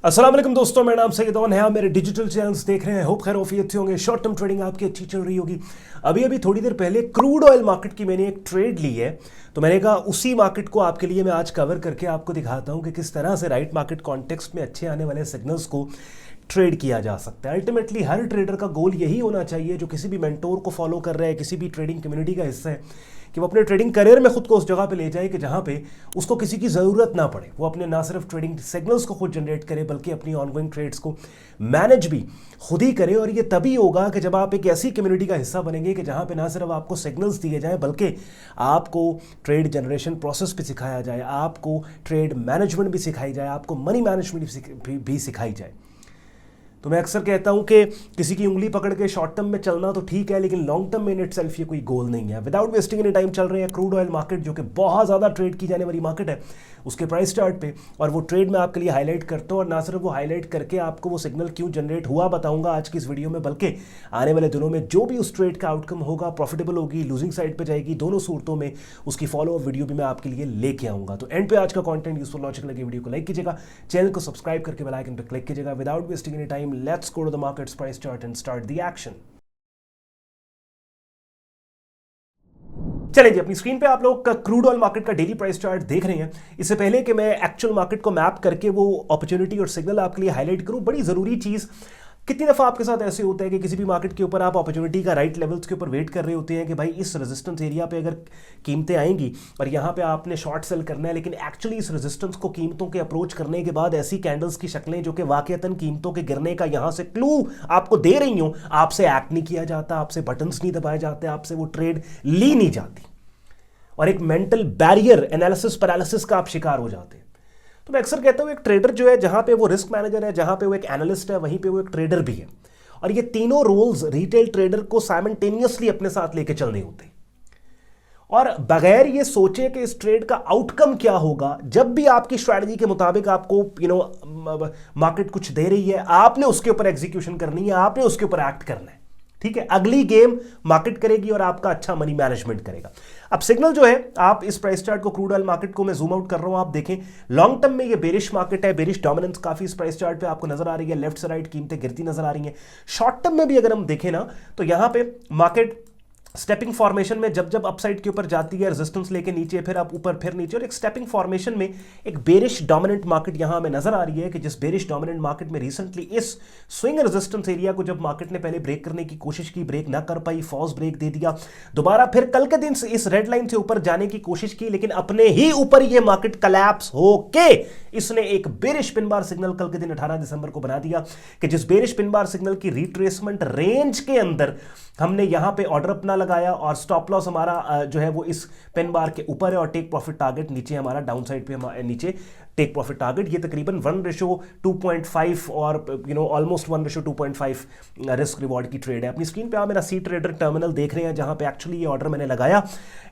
अस्सलाम वालेकुम दोस्तों, मेरा नाम सैयद है। आप मेरे डिजिटल चैनल्स देख रहे हैं। होप खैर ऑफियत अच्छे होंगे। शॉर्ट टर्म ट्रेडिंग आपकी अच्छी चल रही होगी। अभी थोड़ी देर पहले क्रूड ऑयल मार्केट की मैंने एक ट्रेड ली है, तो मैंने कहा उसी मार्केट को आपके लिए मैं आज कवर करके आपको दिखाता हूं कि किस तरह से राइट मार्केट कॉन्टेक्स्ट में अच्छे आने वाले सिग्नल्स को ट्रेड किया जा सकता है। अल्टीमेटली हर ट्रेडर का गोल यही होना चाहिए, जो किसी भी मेंटोर को फॉलो कर रहा है, किसी भी ट्रेडिंग कम्युनिटी का हिस्सा है, कि वो अपने ट्रेडिंग करियर में खुद को उस जगह पे ले जाए कि जहाँ पे उसको किसी की ज़रूरत ना पड़े। वो अपने ना सिर्फ ट्रेडिंग सिग्नल्स को खुद जनरेट करे, बल्कि अपनी ऑनगोइंग ट्रेड्स को मैनेज भी खुद ही करे। और ये तभी होगा कि जब आप एक ऐसी कम्युनिटी का हिस्सा बनेंगे कि जहाँ पे ना सिर्फ आपको सिग्नल्स दिए जाएँ, बल्कि आपको ट्रेड जनरेशन प्रोसेस भी सिखाया जाए, आपको ट्रेड मैनेजमेंट भी सिखाई जाए, आपको मनी मैनेजमेंट भी सिखाई जाए। तो मैं अक्सर कहता हूं कि किसी की उंगली पकड़ के शॉर्ट टर्म में चलना तो ठीक है, लेकिन लॉन्ग टर्म में इन इटसेल्फ ये कोई गोल नहीं है। विदाउट वेस्टिंग एनी टाइम चल रहे हैं क्रूड ऑयल मार्केट, जो कि बहुत ज़्यादा ट्रेड की जाने वाली मार्केट है, उसके प्राइस चार्ट पे। और वो ट्रेड मैं आपके लिए हाईलाइट करता हूँ, और ना सिर्फ वो हाईलाइट करके आपको वो सिग्नल क्यों जनरेट हुआ बताऊंगा आज की इस वीडियो में, बल्कि आने वाले दिनों में जो भी उस ट्रेड का आउटकम होगा, प्रॉफिटेबल होगी, लूजिंग साइड पर जाएगी, दोनों सूरतों में उसकी फॉलो अप वीडियो भी मैं आपके लिए लेके आऊँगा। तो एंड पे आज का कॉन्टेंट यूजफुल लॉजिक लगे, वीडियो को लाइक कीजिएगा, चैनल को सब्सक्राइब करके बेल आइकन पर क्लिक कीजिएगा। Without wasting any time let's go to the market's price chart and start the action। चलिए जी, अपनी स्क्रीन पे आप लोग का क्रूड ऑयल मार्केट का डेली प्राइस चार्ट देख रहे हैं। इससे पहले कि मैं एक्चुअल मार्केट को मैप करके वो अपॉर्चुनिटी और सिग्नल आपके लिए हाईलाइट करूं, बड़ी ज़रूरी चीज़, कितनी दफ़ा आपके साथ ऐसे होता है कि किसी भी मार्केट के ऊपर आप अपॉर्चुनिटी का राइट लेवल्स के ऊपर वेट कर रहे होते हैं कि भाई इस रेजिस्टेंस एरिया पे अगर कीमतें आएंगी और यहाँ पे आपने शॉर्ट सेल करना है, लेकिन एक्चुअली इस रेजिस्टेंस को कीमतों के अप्रोच करने के बाद ऐसी कैंडल्स की शक्लें जो कि वाकईतन कीमतों के गिरने का यहाँ से क्लू आपको दे रही हूँ, आपसे एक्ट नहीं किया जाता, आपसे बटन्स नहीं दबाए जाते, आपसे वो ट्रेड ली नहीं जाती, और एक मेंटल बैरियर एनालिसिस पैरालिसिस का आप शिकार हो जाते हैं। तो मैं अक्सर कहता हूँ एक ट्रेडर जो है, जहां पे वो रिस्क मैनेजर है, जहां पे वो एक एनालिस्ट है, वहीं पे वो एक ट्रेडर भी है। और ये तीनों रोल्स रिटेल ट्रेडर को साइमल्टेनियसली अपने साथ लेके चलने होते हैं, और बगैर ये सोचे कि इस ट्रेड का आउटकम क्या होगा। जब भी आपकी स्ट्रैटेजी के मुताबिक आपको मार्केट कुछ दे रही है, आपने उसके ऊपर एग्जीक्यूशन करनी है, आपने उसके ऊपर एक्ट करना है। ठीक है, अगली गेम मार्केट करेगी और आपका अच्छा मनी मैनेजमेंट करेगा। अब सिग्नल जो है, आप इस प्राइस चार्ट को, क्रूड ऑयल मार्केट को मैं जूम आउट कर रहा हूं, आप देखें लॉन्ग टर्म में ये बेरिश मार्केट है, बेरिश डोमिनेंस काफी इस प्राइस चार्ट पे आपको नजर आ रही है, लेफ्ट से राइट कीमतें गिरती नजर आ रही हैं। शॉर्ट टर्म में भी अगर हम देखें ना, तो यहां पे मार्केट स्टेपिंग फॉर्मेशन में जब अपसाइड के ऊपर जाती है, रेजिस्टेंस लेके नीचे, फिर आप ऊपर, फिर नीचे, और एक स्टेपिंग फॉर्मेशन में एक बेरिश डोमिनेंट मार्केट यहां हमें नजर आ रही है कि जिस बेरिश डोमिनेंट मार्केट में रिसेंटली इस स्विंग रेजिस्टेंस एरिया को जब मार्केट ने पहले ब्रेक करने की कोशिश की, ब्रेक ना कर पाई, फॉल्स ब्रेक दे दिया, दोबारा फिर कल के दिन इस रेड लाइन से ऊपर जाने की कोशिश की, लेकिन अपने ही ऊपर ये मार्केट कलैप्स होके इसने एक बेरिश पिन बार सिग्नल कल के दिन 18 दिसंबर को बना दिया कि जिस बेरिश पिन बार सिग्नल की रिट्रेसमेंट रेंज के अंदर हमने यहां पे ऑर्डर अपना लगाया, और स्टॉप लॉस हमारा जो है वो इस पेन बार के ऊपर है, और टेक प्रॉफिट टारगेट नीचे, हमारा डाउन साइड पे नीचे टेक प्रॉफिट टारगेट। ये तकरीबन 1:2.5 और ऑलमोस्ट 1:2.5 रिस्क रिवॉर्ड की ट्रेड है। अपनी स्क्रीन पे आप मेरा सी ट्रेडर टर्मिनल देख रहे हैं, जहां पे एक्चुअली ये ऑर्डर मैंने लगाया।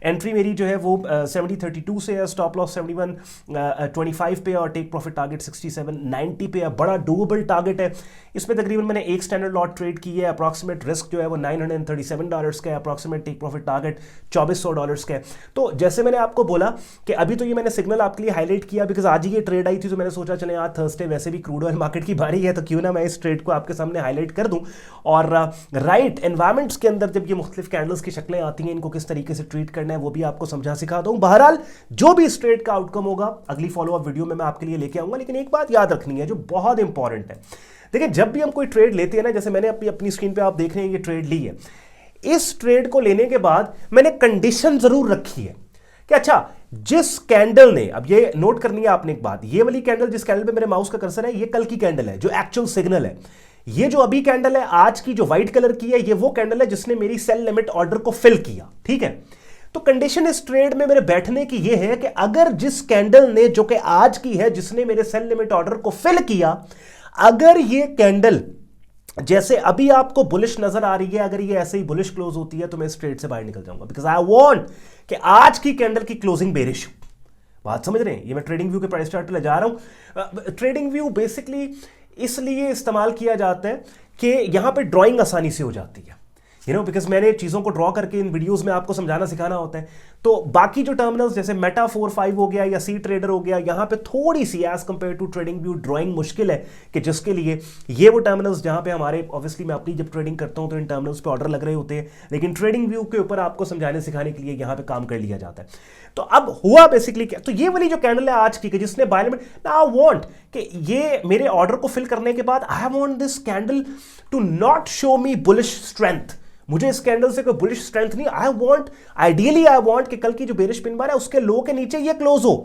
एंट्री मेरी जो है वो 70.32 से है, स्टॉप लॉस 71.25 पे, और टेक प्रॉफिट टारगेट 67.90 पे है। बड़ा डूएबल टारगेट है। इसमें तकरीबन मैंने एक स्टैंडर्ड लॉट ट्रेड की है। अप्रॉक्सीमेट रिस्क जो है वो $937 का है, अप्रॉक्सीमेट टेक प्रॉफिट टारगेट $2400 का है। तो जैसे मैंने आपको बोला कि अभी तो ये मैंने सिग्नल आपके लिए हाईलाइट किया बिकॉज आज ही ये ट्रेड आई थी, तो मैंने सोचा चले आज थर्सडे वैसे भी क्रूड ऑयल मार्केट की बारी है, तो क्यों ना मैं इस ट्रेड को आपके सामने हाईलाइट कर दूं, और राइट एनवायरमेंट्स के अंदर जब ये मुख्तलिफ कैंडल्स की शक्लें आती हैं, इनको किस तरीके से ट्रीट करना है वो भी आपको समझा सिखा दूं। बहरहाल जो भी इस ट्रेड का आउटकम होगा अगली फॉलोअप वीडियो में मैं आपके लिए लेके आऊंगा। लेकिन एक बात याद रखनी है जो बहुत इंपॉर्टेंट है, देखिए जब भी हम कोई ट्रेड लेते हैं ना, जैसे मैंने अपनी स्क्रीन पे आप देख रहे हैं ये ट्रेड ली है, इस ट्रेड को लेने के बाद मैंने कंडीशन जरूर रखी है कि अच्छा जिस कैंडल ने, अब ये नोट करनी है आपने एक बात, ये वाली कैंडल जिस कैंडल पे मेरे माउस का कर्सर है, ये कल की कैंडल है जो एक्चुअल सिग्नल है। ये जो अभी कैंडल है आज की जो व्हाइट कलर की है, ये वो कैंडल है जिसने मेरी सेल लिमिट ऑर्डर को फिल किया। ठीक है, तो कंडीशन इस ट्रेड में मेरे बैठने की ये है कि अगर जिस कैंडल ने, जो कि आज की है, जिसने मेरे सेल लिमिट ऑर्डर को फिल किया, अगर ये कैंडल जैसे अभी आपको बुलिश नजर आ रही है, अगर ये ऐसे ही बुलिश क्लोज होती है तो मैं इस ट्रेड से बाहर निकल जाऊंगा, बिकॉज आई वांट कि आज की कैंडल की क्लोजिंग बेरिश। बात समझ रहे हैं? ये मैं ट्रेडिंग व्यू के प्राइस चार्ट पे ले जा रहा हूं। ट्रेडिंग व्यू बेसिकली इसलिए इस्तेमाल किया जाता है कि यहां पे ड्राइंग आसानी से हो जाती है। बिकॉज मैंने चीज़ों को ड्रॉ करके इन वीडियोस में आपको समझाना सिखाना होता है। तो बाकी जो टर्मिनल्स जैसे मेटा 4-5 हो गया या सी ट्रेडर हो गया, यहां पे थोड़ी सी edge compare to trading view drawing मुश्किल है, कि जिसके लिए ये वो टर्मिनल्स जहां पे हमारे ऑब्वियसली मैं अपनी जब ट्रेडिंग करता हूं तो इन टर्मिनल्स पे ऑर्डर लग रहे होते हैं, लेकिन ट्रेडिंग व्यू के ऊपर आपको समझाने सिखाने के लिए यहां पे काम कर लिया जाता है। तो अब हुआ बेसिकली क्या, तो ये वाली जो कैंडल है आज की, जिसने बाय लिमिट, आई वांट कि ये मेरे ऑर्डर को फिल करने के बाद I want this candle to not show me bullish strength. मुझे इस कैंडल से कोई बुलिश स्ट्रेंथ नहीं, आइडियली आई वांट कि कल की जो बेरिश पिन बार है उसके लो के नीचे ये क्लोज हो।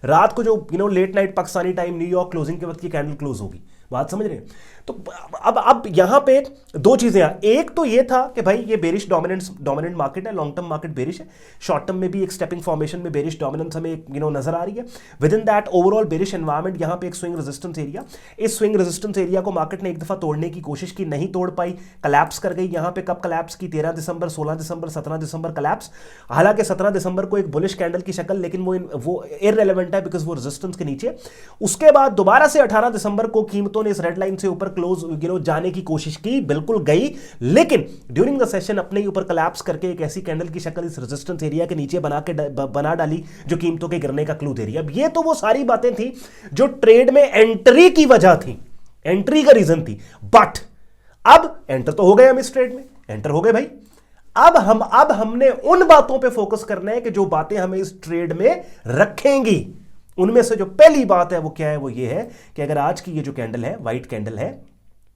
रात को जो late night Pakistani time New York closing के वक्त ये कैंडल क्लोज होगी। बात समझ रहे हैं? तो अब यहां पे दो चीजें हैं। एक तो ये था कि भाई ये बेरिश डोमिनेंट मार्केट है, लॉन्ग टर्म मार्केट बेरिश है, शॉर्ट टर्म में भी एक स्टेपिंग फॉर्मेशन में बेरिश डोमिनेंस हमें नजर आ रही है। With in that overall bearish environment, यहां पे एक स्विंग रेजिस्टेंस एरिया, इस स्विंग रेजिस्टेंस एरिया को मार्केट ने एक दफा तोड़ने की कोशिश की, नहीं तोड़ पाई, कलैप्स कर गई। यहां पे कब कलैप्स की? 13 दिसंबर, 16 दिसंबर, 17 दिसंबर कलैप्स। हालांकि 17 दिसंबर को एक बुलिश कैंडल की शक्ल, लेकिन वो इररिलेवेंट है बिकॉज वो रेजिस्टेंस के नीचे। उसके बाद दोबारा से 18 दिसंबर को कीमतों ने इस रेड लाइन से ऊपर क्लोज जाने की कोशिश की, बिल्कुल गई, लेकिन ड्यूरिंग द सेशन अपने ही ऊपर कोलैप्स करके एक ऐसी कैंडल की शक्ल इस रेजिस्टेंस एरिया के नीचे बना डाली जो कीमतों के गिरने का क्लू दे रही है। अब ये तो वो सारी बातें थी जो ट्रेड में एंट्री की वजह थी, एंट्री का रीजन थी। बट अब एंटर तो हो गए हम इस ट्रेड में, एंटर हो गए भाई। अब हमने उन बातों पे फोकस करना है कि जो बातें हमें इस ट्रेड में रखेंगी। उनमें से जो पहली बात है वो क्या है? वो ये है कि अगर आज की ये जो कैंडल है, व्हाइट कैंडल है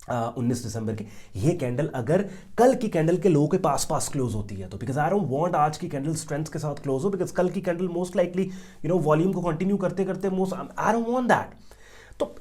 19 दिसंबर की, ये कैंडल अगर कल की कैंडल के लो के पास क्लोज होती है तो, बिकॉज आई डोंट वांट आज की कैंडल स्ट्रेंथ के साथ क्लोज हो, बिकॉज कल की कैंडल मोस्ट लाइकली वॉल्यूम को कंटिन्यू करते करते आई डोंट वांट दैट। तो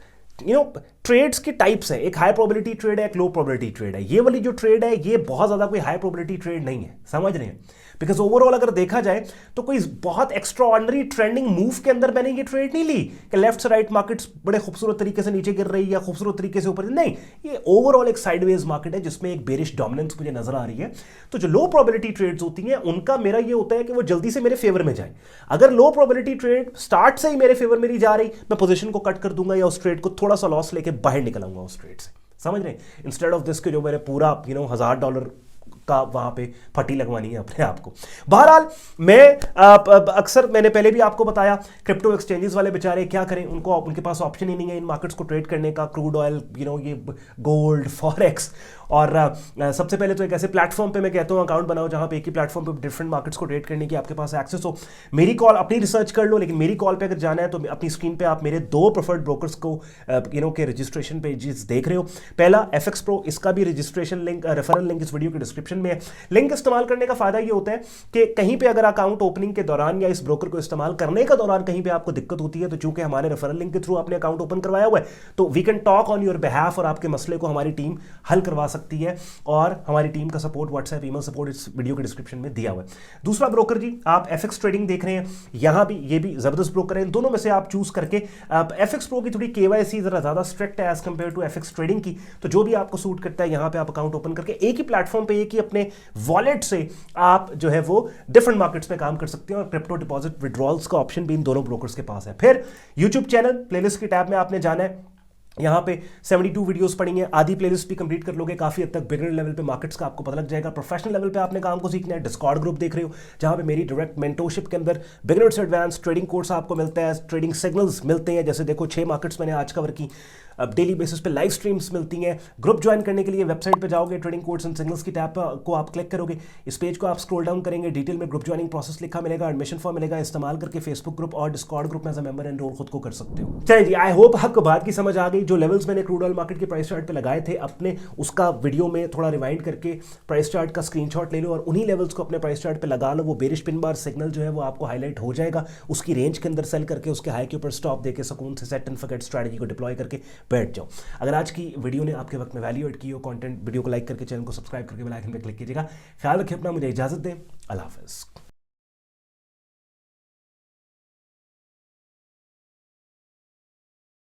ट्रेड्स की टाइप्स है, एक हाई प्रोबेबिलिटी ट्रेड है, एक लो प्रोबेबिलिटी ट्रेड है। ये वाली जो ट्रेड है ये बहुत ज्यादा कोई हाई प्रोबेबिलिटी ट्रेड नहीं है, समझ रहे हैं? बिकॉज ओवरऑल अगर देखा जाए तो कोई बहुत एक्स्ट्रा ऑर्डिनरी ट्रेंडिंग मूव के अंदर मैंने ये ट्रेड नहीं ली कि लेफ्ट से राइट मार्केट्स बड़े खूबसूरत तरीके से नीचे गिर रही है या खूबसूरत तरीके से ऊपर, नहीं, ये ओवरऑल एक साइडवेज मार्केट है जिसमें एक बेरिश डोमिनेंस मुझे नजर आ रही है। तो जो लो प्रोबेबिलिटी ट्रेड्स होती हैं उनका मेरा ये होता है कि वो जल्दी से मेरे फेवर में जाए। अगर लो प्रोबेबिलिटी ट्रेड स्टार्ट से ही मेरे फेवर में नहीं जा रही, मैं पोजीशन को कट कर दूंगा या उस ट्रेड को थोड़ा सा लॉस लेके बाहर निकल आऊंगा उस ट्रेड से, समझ रहे हैं? इंस्टेड ऑफ दिस के जो मेरे पूरा $1000 का वहां पे फटी लगवानी है अपने आप को। बहरहाल मैं अक्सर मैंने पहले भी आपको बताया, क्रिप्टो एक्सचेंजेस वाले बेचारे क्या करें, उनके पास ऑप्शन ही नहीं है इन मार्केट्स को ट्रेड करने का, क्रूड ऑयल, ये गोल्ड, फॉरेक्स। और सबसे पहले तो एक ऐसे प्लेटफॉर्म पे मैं कहता हूँ अकाउंट बनाओ जहां पे एक ही प्लेटफॉर्म पे डिफरेंट मार्केट्स को ट्रेड करने की आपके पास एक्सेस हो। मेरी कॉल, अपनी रिसर्च कर लो, लेकिन मेरी कॉल पे अगर जाना है तो अपनी स्क्रीन पे आप मेरे 2 प्रेफर्ड ब्रोकर्स को के रजिस्ट्रेशन पेजेस देख रहे हो। पहला FX Pro, इसका भी रजिस्ट्रेशन लिंक, रेफरल लिंक इस वीडियो के डिस्क्रिप्शन में है। लिंक इस्तेमाल करने का फायदा ये होता है कि कहीं पे अगर अकाउंट ओपनिंग के दौरान या इस ब्रोकर को इस्तेमाल करने के दौरान कहीं पे आपको दिक्कत होती है तो चूंकि हमारे रेफरल लिंक के थ्रू आपने अकाउंट ओपन करवाया हुआ है तो we can talk on your behalf और आपके मसले को हमारी टीम हल करवा सकती है। और हमारी टीम का सपोर्ट, व्हाट्सएप, ईमेल सपोर्ट इस वीडियो के डिस्क्रिप्शन में दिया हुआ है। दूसरा ब्रोकर जी, आप FX ट्रेडिंग देख रहे हैं, यहां भी ये भी जबरदस्त ब्रोकर है। इन दोनों में से आप चूज करके, FX Pro की थोड़ी KYC जरा ज्यादा स्ट्रिक्ट है as compare to FX trading की, तो जो भी आपको सूट करता है यहां पे आप अकाउंट ओपन करके एक ही प्लेटफॉर्म पे, एक ही अपने वॉलेट से आप जो है वो डिफरेंट मार्केट्स में काम कर सकते हैं। और क्रिप्टो डिपॉजिट विड्रॉल्स का ऑप्शन भी इन दोनों ब्रोकर्स के पास है। फिर यूट्यूब चैनल प्लेलिस्ट की टैब में आपने जाना है, यहाँ पे 72 वीडियोस पड़ी हैं, आधी प्लेलिस्ट भी कंप्लीट कर लोगे, काफी हद तक बिगिनर लेवल पे मार्केट्स का आपको पता लग जाएगा। प्रोफेशनल लेवल पे आपने काम को सीखना है, डिस्कॉर्ड ग्रुप देख रहे हो जहाँ पे मेरी डायरेक्ट मेंटोरशिप के अंदर बिगिनर से एडवांस ट्रेडिंग कोर्स आपको मिलता है, ट्रेडिंग सिग्नल्स मिलते हैं, जैसे देखो 6 मार्केट्स मैंने आज कवर की, अब डेली बेसिस पे लाइव स्ट्रीम्स मिलती हैं। ग्रुप ज्वाइन करने के लिए वेबसाइट पे जाओगे, ट्रेडिंग कोर्स एंड सिग्नल्स की टैब को आप क्लिक करोगे, इस पेज को आप स्क्रॉल डाउन करेंगे, डिटेल में ग्रुप ज्वाइनिंग प्रोसेस लिखा मिलेगा, एडमिशन फॉर्म मिलेगा, इस्तेमाल करके फेसबुक ग्रुप और डिस्कॉर्ड ग्रुप में एज अ मेंबर एनरोल खुद को कर सकते हो। चलिए जी, आई होप आपको बात की समझ आ गई। जो लेवल्स मैंने क्रूड ऑयल मार्केट के प्राइस चार्ट पे लगाए थे अपने, उसका वीडियो में थोड़ा रिवाइंड करके प्राइस चार्ट का स्क्रीनशॉट ले लो और उन्हीं लेवल्स को अपने प्राइस चार्ट पे लगा लो। वो बेरिश पिन बार सिग्नल जो है वो आपको हाईलाइट हो जाएगा, उसकी रेंज के अंदर सेल करके उसके हाई के ऊपर स्टॉप देके सुकून से सेट एंड फॉरगेट स्ट्रेटजी को डिप्लॉय करके बैठ जाओ। अगर आज की वीडियो ने आपके वक्त में वैल्यू ऐड की हो, कंटेंट वीडियो को लाइक करके चैनल को सब्सक्राइब करके बेल आइकन पे क्लिक कीजिएगा। ख्याल रखिए अपना, मुझे इजाजत दें, अल्लाह हाफिज़।